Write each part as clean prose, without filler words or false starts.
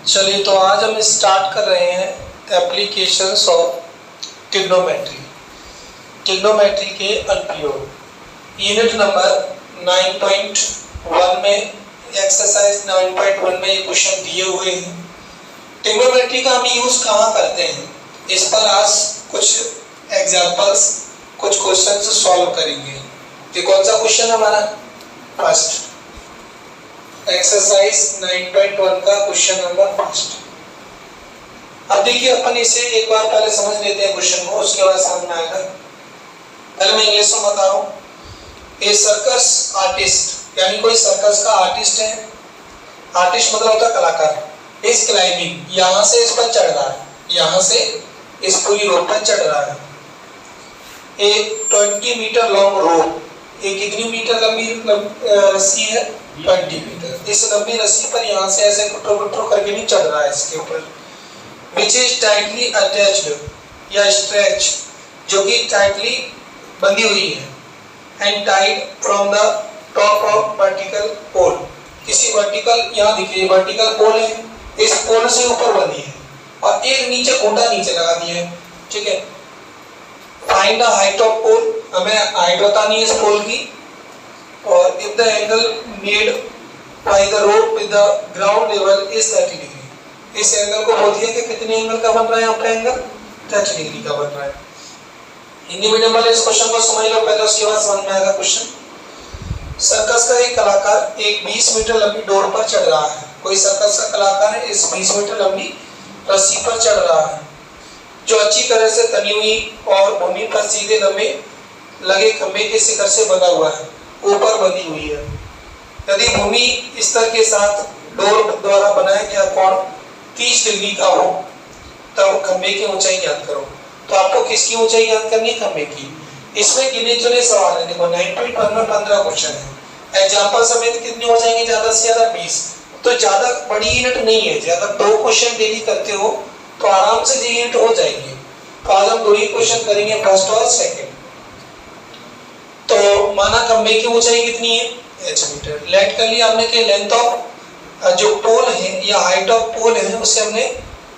चलिए, तो आज हम स्टार्ट कर रहे हैं एप्लीकेशंस ऑफ ट्रिग्नोमेट्री। ट्रिग्नोमेट्री के अनुप्रयोग, यूनिट नंबर 9.1 में, एक्सरसाइज 9.1 में ये क्वेश्चन दिए हुए हैं। ट्रिग्नोमेट्री का हम यूज कहाँ करते हैं, इस पर आज कुछ एग्जांपल्स, कुछ क्वेश्चंस सॉल्व करेंगे। ये कौन सा क्वेश्चन हमारा फर्स्ट, एक्सरसाइज 9.1 का क्वेश्चन नंबर फर्स्ट। अब देखिए, अपन इसे एक बार पहले समझ लेते हैं क्वेश्चन को, उसके बाद समझ में आएगा। पहले मैं इंग्लिश में बता रहा हूँ। ए सर्कस आर्टिस्ट, यानी कोई सर्कस का आर्टिस्ट है। आर्टिस्ट मतलब होता है कलाकार। इस क्लाइंबिंग, यहाँ से इस पर चढ़ रहा है, यहाँ से इस पूरी रोप पर चढ़ रहा है। एक 20 मीटर लॉन्ग रोप, ये कितनी मीटर लंबी रस्सी है, 20 मीटर। इस लंबी रस्सी पर यहाँ से ऐसे कुटरो करके नहीं चढ़ रहा है इसके ऊपर। विच इज टाइटली अटैच्ड या स्ट्रेच, जो कि टाइटली बंधी हुई है, and tied from the top of vertical pole. किसी वर्टिकल, यहाँ देखिए वर्टिकल पोल है, इस पोल से ऊपर बंधी है और एक नीचे खूंटा नीचे लगा दिया है। ठीक है, फाइंड द हाइट ऑफ पोल, हमें हाइट बतानी है इस पोल की। और if the angle made by the rope with the ground level is 30 degree. इस एंगल को बोल दिया कि कितने एंगल का बन रहा है, यहाँ पे एंगल 30 डिग्री का बन रहा है। हिंदी मीडियम वाले इस क्वेश्चन को समझ लो पहले, उसके बाद समझ में आएगा क्वेश्चन। सर्कस का एक कलाकार एक 20 मीटर लंबी डोर पर चढ़ रहा है। कोई सर्कस का कलाकार है, इस 20 मीटर लंबी रस्सी पर चढ़ रहा है, जो अच्छी तरह से तनी हुई और भूमि पर सीधे लंबे लगे खंभे के शिखर से बंधा हुआ है, ऊपर बंधी हुई है। यदि भूमि स्तर के साथ डोर द्वारा बनाया गया कोण 30 डिग्री का हो, तब खंभे की ऊंचाई ज्ञात करो। तो आपको किसकी ऊंचाई ज्ञात करनी है, खंभे की। इसमें गिने चुने सवाल है। देखो 9.1 में 15 क्वेश्चन है। एग्जांपल समेत कितने हो जाएंगे, ज्यादा से ज्यादा 20। तो ज्यादा बड़ी यूनिट नहीं है, ज्यादा 2 क्वेश्चन डेली करते हो तो आराम से यूनिट हो जाएंगे। तो आज हम 2 ही क्वेश्चन करेंगे, फर्स्ट और सेकंड। तो माना खंभे की ऊंचाई कितनी है, h मीटर। लेट कर लिया हमने कि लेंथ ऑफ जो पोल है या हाइट ऑफ पोल है, उसे हमने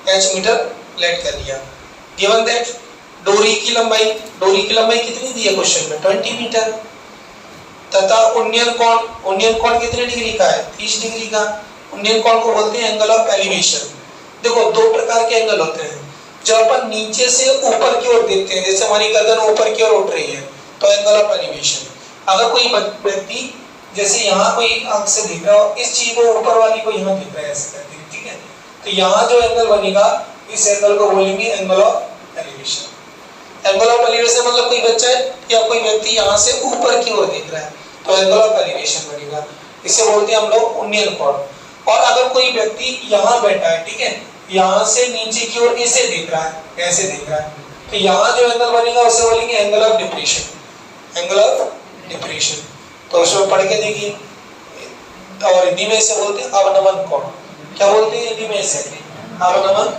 h मीटर लेट कर लिया। गिवन दैट डोरी की लंबाई कितनी दी है क्वेश्चन में, 20 मीटर। तथा उन्नयन कोण कितने डिग्री का है, 30 डिग्री का। उन्नयन कोण को बोलते हैं एंगल ऑफ एलिवेशन। देखो 2 प्रकार के एंगल होते हैं। जब अपन नीचे से ऊपर की ओर देखते हैं, जैसे हमारी गर्दन ऊपर की ओर उठ रही है, तो एंगल ऑफ एलिवेशन। अगर कोई व्यक्ति जैसे यहाँ कोई आंख से देख रहा हो, इस चीज को ऊपर वाली को यहाँ देख रहा है ऐसे करके, ठीक है, तो यहाँ जो एंगल बनेगा, इस एंगल को बोलेंगे angle of elevation. Angle of elevation मतलब कोई बच्चा या कोई व्यक्ति यहाँ से ऊपर की ओर देख रहा है, तो एंगल ऑफ एलिवेशन बनेगा। इसे बोलते हैं हम लोग उन्नयन कोण। और अगर कोई व्यक्ति यहाँ बैठा है, ठीक है, यहाँ से नीचे की ओर इसे देख रहा है, ऐसे देख रहा है, तो यहाँ जो एंगल बनेगा उसे बोलेंगे angle of depression. Angle of depression, तो उसमें पढ़ के देखिए। और हिंदी में इसे बोलते हैं अवनमन कोण। क्या बोलते हैं हिंदी में इसे, अवनमन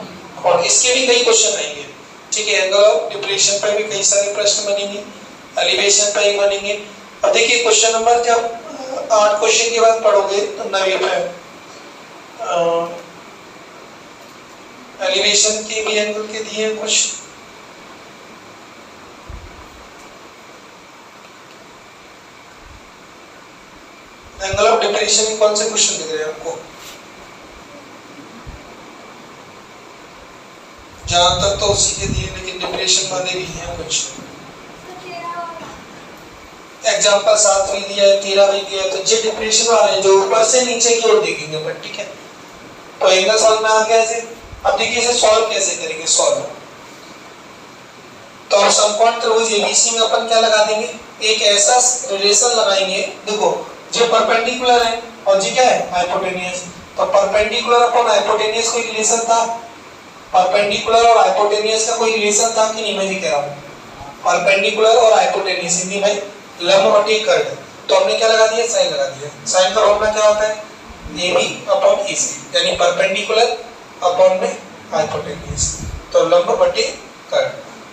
कोण। इसके भी कई क्वेश्चन आएंगे, ठीक है। एंगल ऑफ डिप्रेशन पर भी कई सारे प्रश्न बनेंगे, एलिवेशन पर ही बनेंगे। अब देखिए क्वेश्चन नंबर, जब 8 क्वेश्चन के बाद पढ़ोगे तो 9 पे एलिवेशन के भी एंगल के दिए कुछ। एंगल ऑफ डिप्रेशन के कौन से क्वेश्चन दिख रहे हैं आपको, जहां तक तो उसी के दिए, लेकिन डिप्रेशन वाले भी हैं कुछ। एग्जांपल 7 भी दिया है, 13 भी दिया है। तो जो डिप्रेशन वाले हैं, जो ऊपर से नीचे की ओर देखेंगे, बट ठीक है। तो एंगल समझ में आ गया ऐसे। अब देखिए इसे सॉल्व कैसे करेंगे, सॉल्व। तो समकोण त्रिभुज एबीसी में अपन क्या लगा देंगे, एक ऐसा रिलेशन लगाएंगे। देखो जो परपेंडिकुलर है और जी क्या है, हाइपोटेनियस। तो परपेंडिकुलर अपॉन हाइपोटेनियस कोई रिलेशन था, परपेंडिकुलर और हाइपोटेनियस का कोई रिलेशन था कि नहीं, मैं जी कह रहा हूँ परपेंडिकुलर और हाइपोटेनियस, हिंदी में लंब बटे कर्ण। तो हमने क्या लगा दिया, साइन लगा दिया। साइन का फॉर्मूला क्या होता है, AB अपॉन AC, यानी परपेंडिकुलर अपॉन में हाइपोटेनियस, तो लंब बटे कर्ण।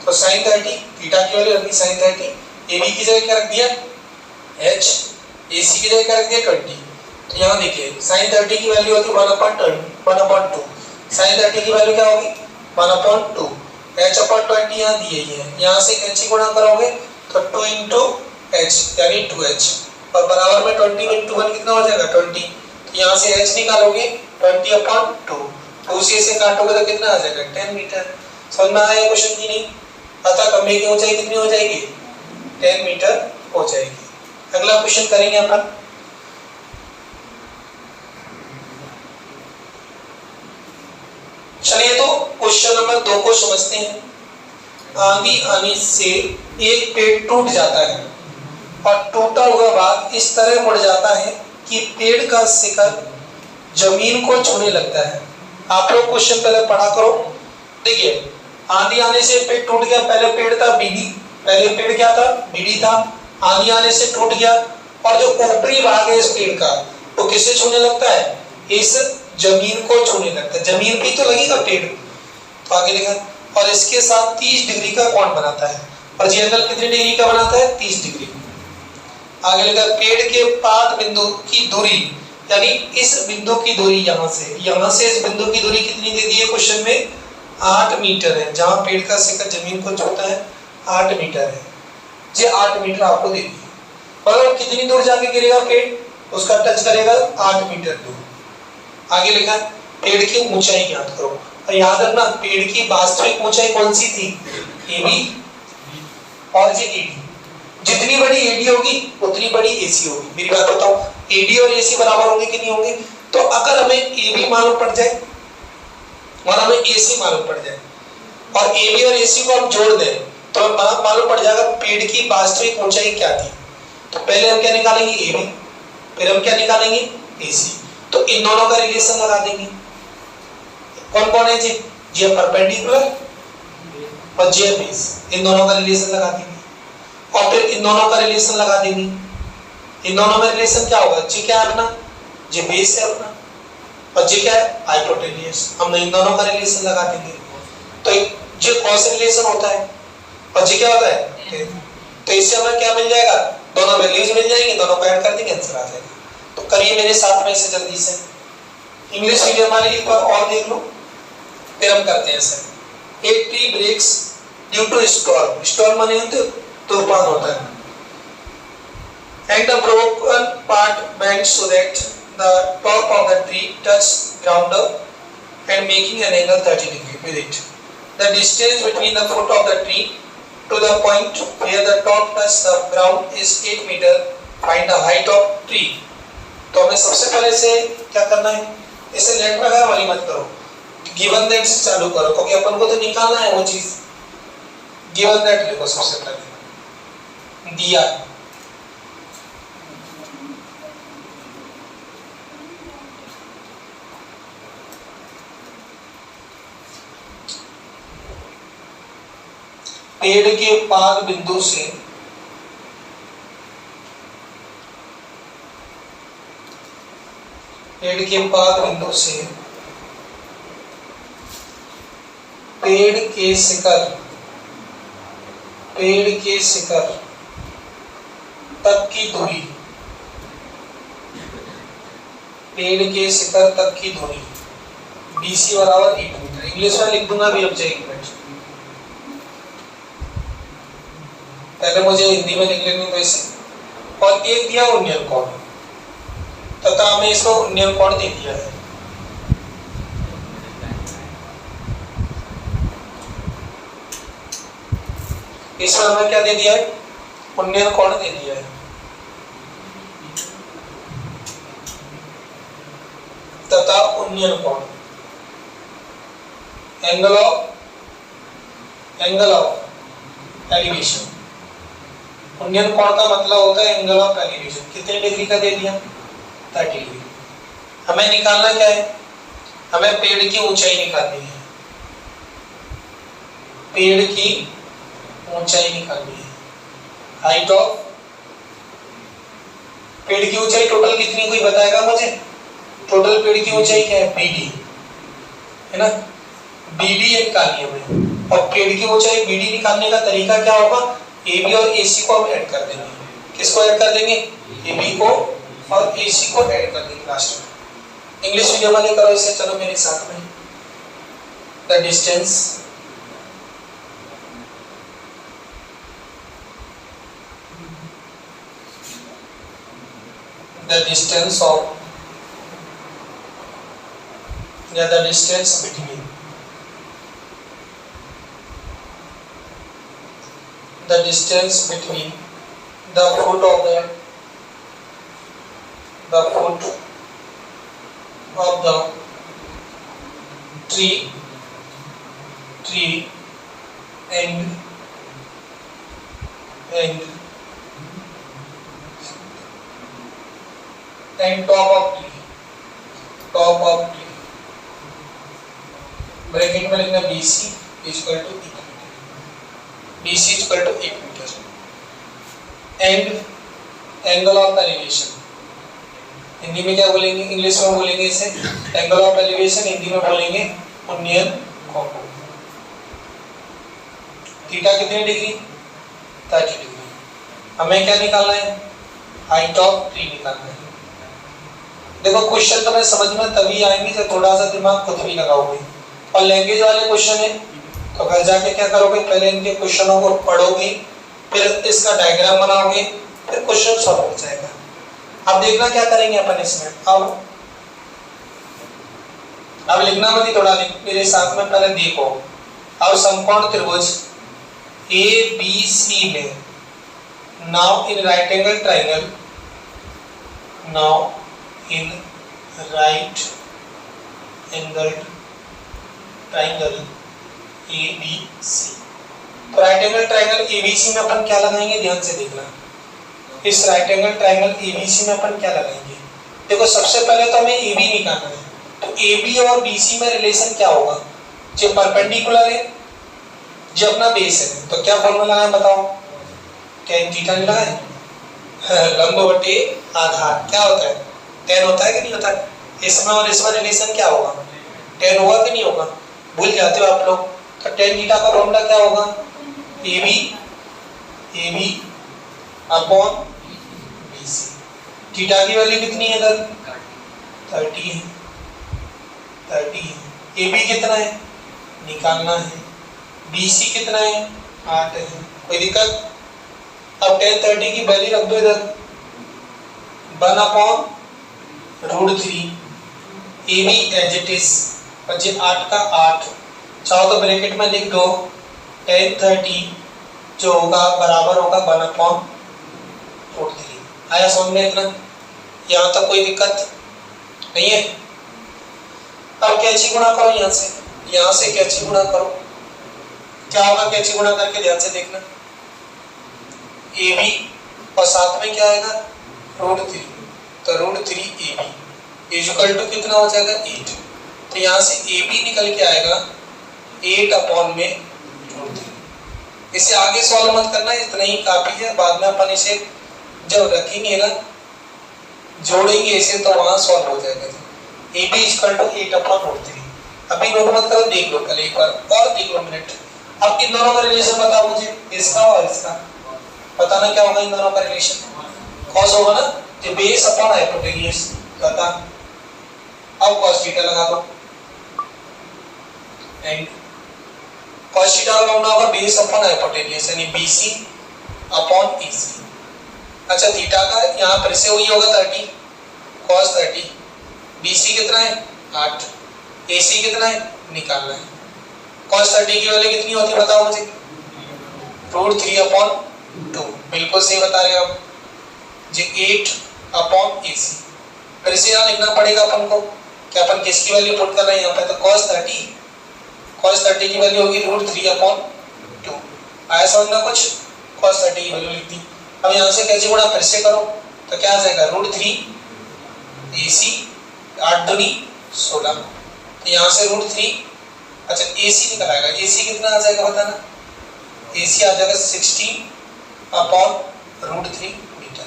तो sin 30, थीटा की वैल्यू रखी sin 30, AB की जगह क्या रख दिया h, AC की जगह क्या रख दिया 20। तो यहाँ देखिए sin 30 की वैल्यू होती है 1/2, साइन 30 की वैल्यू क्या होगी 1/2, h/20 यहाँ दी है, यहाँ से h गुणा करोगे तो 2 into h यानी 2h, और बराबर में 20 into 1 कितना हो जाएगा 20, तो यहाँ से h निकालोगे 20/2, तो उसी से काटोगे तो कितना आ जाएगा 10 मीटर। समझ में आया क्वेश्चन की नहीं? अतः खंभे की ऊंचाई कितनी हो जाएगी 10 मीटर हो जाएगी। अगला क्वेश्चन करेंगे अपन। चलिए तो क्वेश्चन नंबर 2 को समझते हैं। आंधी आने से एक पेड़ टूट जाता है और टूटा हुआ भाग इस तरह मुड़ जाता है कि पेड़ का शिखर जमीन को छूने लगता है। आप लोग क्वेश्चन पहले पढ़ा करो। देखिए आंधी आने से पेड़ टूट गया, पहले पेड़ था बीड़ी, पहले पेड़ क्या था बीड़ी था, आंधी आने से टूट गया और जो ऊपरी भाग है इस पेड़ का वो किससे छूने लगता है इस जमीन को छूने लगता है, जमीन पे तो लगेगा पेड़। तो आगे लिखा और इसके साथ 30 डिग्री का कोण बनाता है, और ये एंगल कितनी डिग्री का बनाता है 30 डिग्री। आगे लिखा पेड़ के पाद बिंदु की दूरी, यानी इस बिंदु की दूरी यहाँ से इस बिंदु की दूरी कितनी दे दी है क्वेश्चन में 8 मीटर है, जहां पेड़ का शिखर जमीन को छूता है 8 मीटर है, ये 8 मीटर आपको दे दी है। मतलब कितनी दूर जाके गिरेगा पेड़, उसका टच करेगा 8 मीटर दूर। आगे लिखा पेड़ की ऊंचाई ज्ञात करो, और याद रखना पेड़ की वास्तविक ऊंचाई कौन सी थी AB और ये AD, जितनी बड़ी AD होगी उतनी बड़ी AC होगी। मेरी बात बताओ AD और AC बराबर होंगे कि नहीं होंगे? तो अगर हमें AB मालूम पड़ जाए और हमें AC मालूम पड़ जाए और AB और AC को हम जोड़ दें तो मालूम पड़ जाएगा पेड़ की वास्तविक ऊंचाई क्या थी। तो पहले हम क्या निकालेंगे AB, फिर हम क्या निकालेंगे AC, तो इन दोनों का रिलेशन लगा देंगे। कौन कौन है जी परपेंडिकुलर और जे बेस, इन दोनों का रिलेशन लगा देंगे और फिर इन दोनों का रिलेशन लगा देंगे। इन दोनों में रिलेशन क्या होगा, जी क्या है अपना जे बेस है अपना, और जी क्या है हाइपोटेन्यूज, हम इन दोनों का रिलेशन लगा देंगे। तो ये कॉस रिलेशन होता है और जी क्या होता है, तो इससे हमें क्या मिल जाएगा, दोनों वैल्यूज मिल जाएंगे, दोनों को ऐड कर देंगे आंसर आ जाएगा। तो करिए मेरे साथ में इसे जल्दी से। इंग्लिश मीडियम वाले एक बार और देख लो फिर हम करते हैं सर। एक tree breaks due to storm, storm माने तूफान होता है, and the broken part bent so that the top of the tree touches ground and making an angle 30 degree with it. The distance between the foot of the tree to the point where the top touches the ground is 8 meter. Find the height of tree. तो हमें सबसे पहले से क्या करना है, इसे late वगैरह वाली मत करो, गिवन दैट से चालू करो, क्योंकि अपन को तो निकालना है वो चीज। गिवन दैट लिखो सबसे पहले, दिया पेड़ के पाद बिंदु से पेड़ के पाद बिंदु से पेड़ के शिखर तक की दूरी, पेड़ के शिखर तक की दूरी BC बराबर 8 मीटर। इंग्लिश में लिख दूंगा भी, अब जाएगी पहले मुझे हिंदी में लिख लेने दो इसे। और एक दिया उन्नयन कोण, तथा हमें इसको उन्नयन कोण दे दिया है। इसमें हमें क्या दे दिया है, उन्नयन कोण दे दिया है, तथा उन्नयन कोण एंगल ऑफ एलिवेशन। उन्नयन कोण का मतलब होता है एंगल ऑफ एलिवेशन। कितने डिग्री का दे दिया 30 डिग्री। हमें निकालना क्या है, हमें पेड़ की ऊंचाई निकालनी है, पेड़ की ऊंचाई निकालनी है, हाइट ऑफ पेड़ की ऊंचाई टोटल कितनी कोई बताएगा मुझे? टोटल पेड़ की ऊंचाई क्या है BD है ना, BD निकालनी है हमें। और पेड़ की ऊंचाई BD निकालने का तरीका क्या होगा, AB और AC को हम ऐड कर देंगे। किसको ऐड कर देंगे, AB को और AC को ऐड कर देंगे लास्ट में। इंग्लिश मीडियम वाले करो इसे, चलो मेरे साथ में। the distance of the distance between the foot of the tree and top of tree bracket में लिखना BC equal to 8 metre and angle of elevation, Hindi में क्या बोलेंगे, इंग्लिश में बोलेंगे इसे एंगल ऑफ एलिवेशन, हिंदी में बोलेंगे उन्नयन कोण। थीटा कितनी डिग्री, 30 डिग्री। हमें क्या निकालना है, हाइट ऑफ ट्री निकालना है। देखो क्वेश्चन तुम्हें समझ में तभी आएंगे जब थोड़ा सा दिमाग खुद भी लगाओगे, और लैंग्वेज वाले क्वेश्चन है तो घर जाके क्या करोगे, पहले इनके क्वेश्चनों को पढ़ोगे, फिर इसका डायग्राम बनाओगे, फिर क्वेश्चन सॉल्व हो जाएगा। अब देखना क्या करेंगे अपन इसमें, अब लिखना मत ही, थोड़ा मेरे साथ में पहले देखो। अब समकोण त्रिभुज ABC में now in right angle triangle ABC, तो राइट एंगल ट्राइंगल ABC में अपन क्या लगाएंगे, ध्यान से देखना। इस राइट एंगल ट्राइंगल ABC में अपन क्या लगाएंगे, देखो सबसे पहले तो हमें AB निकालना है, तो AB और BC में रिलेशन क्या होगा, जो परपेंडिकुलर है, जो अपना बेस है, तो क्या फॉर्मूला है बताओ, tan थीटा नहीं लगाए, लंब बटे आधार क्या होता है, tan होता है कि नहीं होता है, इसमें और इसमें रिलेशन क्या होगा, tan होगा कि नहीं होगा, भूल जाते हो आप लोग। तो tan थीटा का फॉर्मूला क्या होगा, AB अपॉन BC। थीटा की वैल्यू कितनी है इधर, 30 है, AB कितना है निकालना है, BC कितना है 8 है, कोई दिक्कत। अब tan 30 की वैल्यू रख दो इधर, 1/√3 AB एज इट इज, 8 का 8, चाहो तो ब्रैकेट में लिख दो, tan 30 जो होगा बराबर होगा 1/√3। आया समझ में इतना, यहाँ तक कोई दिक्कत नहीं है। अब कैंची गुणा करो, यहाँ से कैंची गुणा करो, क्या होगा कैंची गुणा करके, ध्यान से देखना। AB और साथ में क्या आएगा √3, तो √3 AB इक्वल टू कितना हो जाएगा 8। तो यहाँ से AB निकल के आएगा 8/√3। इसे आगे सॉल्व मत करना, इतना ही काफी है, बाद में अपन इसे जब रखेंगे ना, जोड़ेंगे इसे, तो वहां सॉल्व हो जाएगा। AB equal to 8/√3। अभी नोट मत करो, देख लो कल एक बार और देख लो मिनट। अब इन दोनों का रिलेशन बताओ मुझे, इसका और इसका बताना क्या होगा, इन दोनों का रिलेशन कॉस होगा ना, तो बेस अपॉन हाइपोटेन्यूज बता। अब cos थीटा लगा दो, एंड cos थीटा का फॉर्मूला होगा बेस अपॉन हाइपोटेन्यूज, यानी BC अपॉन AC। अच्छा थीटा का यहाँ पर से वही होगा 30 cos 30, BC कितना है 8, AC कितना है निकालना है। cos 30 की वैल्यू कितनी होती है बताओ मुझे, √3/2, बिल्कुल सही बता रहे हो आप जी, 8/AC। फिर से यहाँ लिखना पड़ेगा अपन को, क्या अपन किसकी वैल्यू पुट कर रहे हैं यहाँ पे, तो cos 30 की वैल्यू होगी √3/2। आया समझ में कुछ, cos 30 की वैल्यू लिख दी। अब यहाँ से कैसे गुणा फिर से करो, तो क्या आ जाएगा √3 AC, 8 दूनी 16, तो यहाँ से √3, अच्छा AC निकल आएगा, AC कितना आ जाएगा बताना, AC आ जाएगा 60/√3 मीटर।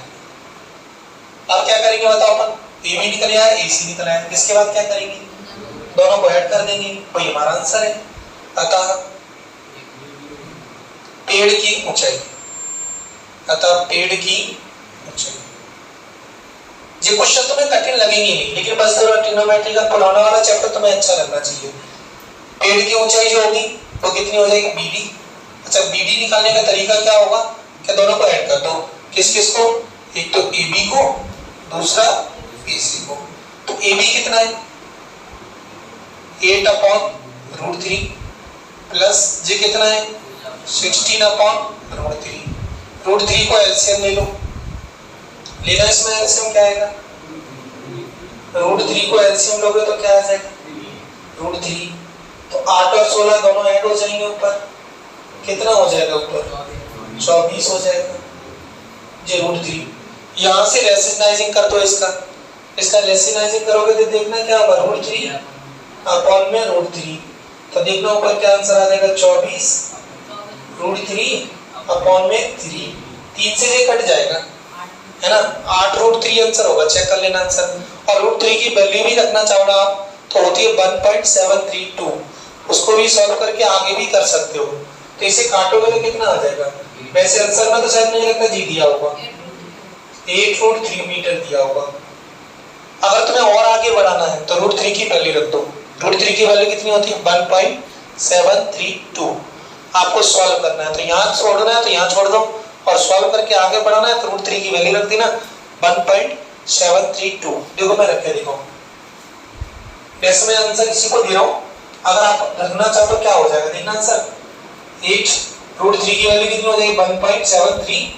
अब क्या करेंगे बताओ अपन, AB निकल आया AC निकल आया, इसके बाद क्या करेंगे, दोनों को ऐड कर देंगे, वही हमारा आंसर है। अतः पेड़ की ऊंचाई, ये क्वेश्चन तुम्हें कठिन लगेंगे नहीं, लेकिन बस थोड़ा ट्रिग्नोमेट्री का पुराना वाला चैप्टर तुम्हें अच्छा लगना चाहिए। पेड़ की ऊंचाई जो होगी वो कितनी हो जाएगी, बीडी। अच्छा, बीडी निकालने का तरीका क्या होगा, क्या दोनों को ऐड कर दो, किस किस को, एक तो AB को, दूसरा BC को। तो AB कितना है 8/√3 प्लस J कितना है 16/√3। √3 को एलसीएम ले लो, लेना इसमें एलसीएम क्या आएगा, √3 को एलसीएम लोगे तो क्या आ जाएगा √3। तो 8 और 16 दोनों ऐड हो जाएंगे ऊपर, कितना हो जाएगा ऊपर 24 हो जाएगा ये √3। यहाँ से रेशनलाइजिंग कर दो इसका रेशनलाइजिंग करोगे तो देखना क्या होगा √3 अपॉन में √3। तो देखना ऊपर क्या आंसर आ जाएगा 24 √3 अपॉन में 3। 3 से ये कट जाएगा है ना, 8 √3 आंसर होगा, चेक कर लेना आंसर। और √3 की वैल्यू भी रखना चाहो ना आप तो होती है 1.732, उसको भी सॉल्व करके आगे भी कर सकते हो। तो इसे काटोगे तो कितना आ जाएगा, वैसे आंसर में तो शायद नहीं लगता जी दिया होगा 8√3 मीटर दिया होगा। अगर तुम्हें और आगे बढ़ाना है तो √3 की वैल्यू रख दो, √3 की वैल्यू कितनी होती है 1.732। आपको सॉल्व करना है तो यहाँ छोड़ना है तो यहाँ छोड़ दो, और सॉल्व करके आगे बढ़ाना है तो √3 की वैल्यू रख देना 1.732। देखो मैं रखे, देखो वैसे मैं आंसर इसी को दे रहा हूँ, अगर आप रखना चाहो तो क्या हो जाएगा देखना आंसर 8√3 की वैल्यू कितनी हो जाएगी 1.732।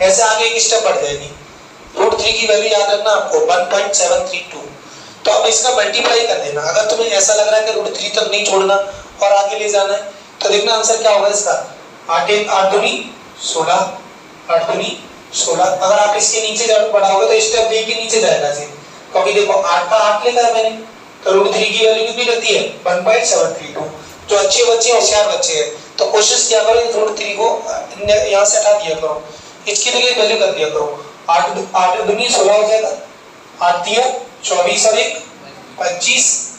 ऐसे आगे एक स्टेप बढ़ जाएगी, √3 की वैल्यू याद रखना आपको 1.732। तो अब इसका मल्टीप्लाई कर देना। अगर तुम्हें ऐसा लग रहा है कि √3 तक नहीं छोड़ना और आगे ले जाना है तो देखना आंसर क्या होगा इसका 8 दूनी 16, 8 दूनी 16। अगर आप इसके नीचे बढ़ाओगे तो स्टेप बी के नीचे जाएगा जी, क्योंकि देखो 8 का 8 लेकर मैंने तो √3 की वैल्यू कितनी रहती है 1.732। जो अच्छे बच्चे होशियार बच्चे हैं तो कोशिश किया करो √3 को यहाँ से हटा दिया करो, इसकी जगह वैल्यू कर दिया करो। 8 दूनी 16 हो जाएगा, 8 दिया 24 और 1 25,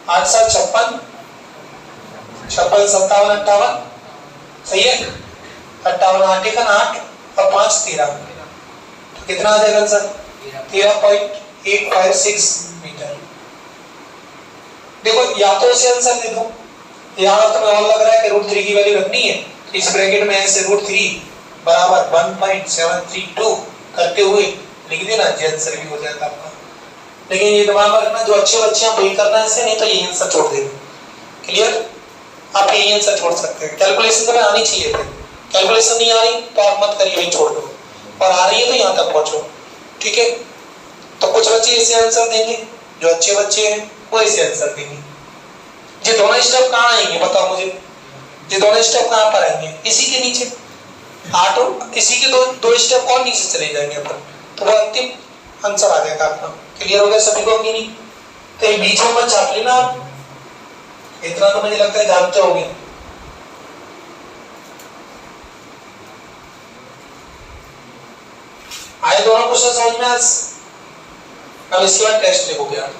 8 7 56, 56 57 58, सही है 58, 8 1 8 और 5 13, तो कितना आ जाएगा आंसर 13.856 मीटर। देखो या तो इसे आंसर दे दो, यहाँ तुम्हें और लग रहा है कि √3 की वैल्यू रखनी है, इस ब्रैकेट में ऐसे √3 बराबर 1.732 करते हुए लिख देना, ये आंसर भी हो जाएगा आपका। लेकिन ये दिमाग में रखना जो अच्छे बच्चे हैं वही करना है, ऐसे नहीं तो यही आंसर छोड़ देना। क्लियर, आप यही आंसर छोड़ सकते हैं। कैलकुलेशन तुम्हें आनी चाहिए थी, कैलकुलेशन नहीं आ रही तो आप मत करिए, वही छोड़ दो, और आ रही है तो यहाँ तक पहुंचो। ठीक है, तो कुछ बच्चे ऐसे आंसर देंगे, जो अच्छे बच्चे हैं वो ऐसे आंसर देंगे। ये दोनों स्टेप कहाँ आएंगे बताओ मुझे, ये दोनों स्टेप कहाँ पर आएंगे, इसी के नीचे 8 और इसी के दो स्टेप और नीचे चले जाएंगे अपन, तो वो अंतिम आंसर आ जाएगा आपका। क्लियर हो गया सभी को कि नहीं? तो ये बीच में मत छाप लेना, इतना तो मुझे लगता है जानते होंगे। आए दोनों क्वेश्चन समझ में आज? अब इसके बाद टेस्ट लिखोगे आप।